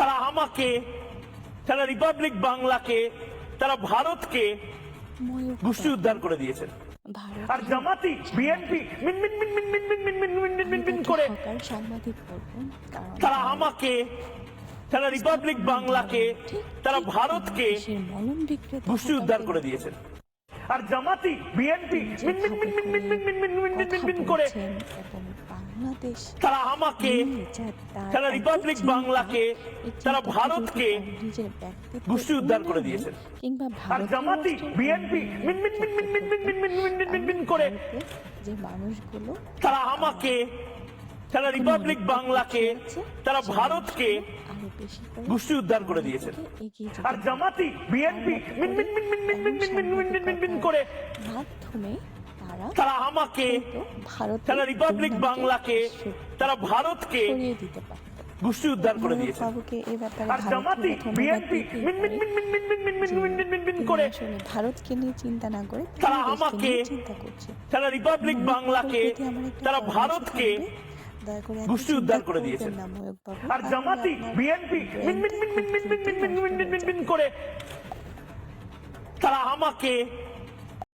তারা আমাকে, তারা রিপাবলিক বাংলাকে, তারা ভারতকে গোষ্ঠী উদ্ধার করে দিয়েছেন। আর জামাতি বিএনপি মিন মিন মিন মিন মিন মিন মিন মিন মিন মিন মিন করে তারা আমাকে, তারা রিপাবলিক বাংলাকে, তারা ভারতকে গোষ্ঠী উদ্ধার করে দিয়েছেন। আর জামাতি বিএনপি মিন মিন মিন মিন মিন মিন মিন মিন মিন মিন মিন করে তারা আমাকে, তারা রিপাবলিক বাংলাকে, তারা ভারতকে গোষ্ঠী উদ্ধার করে দিয়েছেন। আর জামাতি বিএনপি মিন মিন মিন মিন মিন মিন মিন মিন মিন মিন মিন করে যে মানুষগুলো তারা আমাকে, তারা রিপাবলিক বাংলাকে, তারা ভারতকে গোষ্ঠী উদ্ধার করে দিয়েছেন। আর জামাতি বিএনপি মিন মিন মিন মিন মিন মিন মিন মিন মিন মিন মিন করে মাধ্যমে তারা আমাকে, তারা রিপাবলিক বাংলাকে, তারা ভারতকে দিতে পারত। গোষ্ঠী উদ্ধার করে দিয়েছেন। আর জামাতি বিএনপি মিন মিন মিন মিন মিন মিন মিন মিন মিন মিন মিন করে ভারতকে নিয়ে চিন্তা না করে তারা আমাকে, চিন্তা করছে, তারা রিপাবলিক বাংলাকে, তারা ভারতকে গোষ্ঠী উদ্ধার করে দিয়েছেন। আর জামাতি বিএনপি মিন মিন মিন মিন মিন মিন মিন মিন মিন মিন মিন করে তারা আমাকে,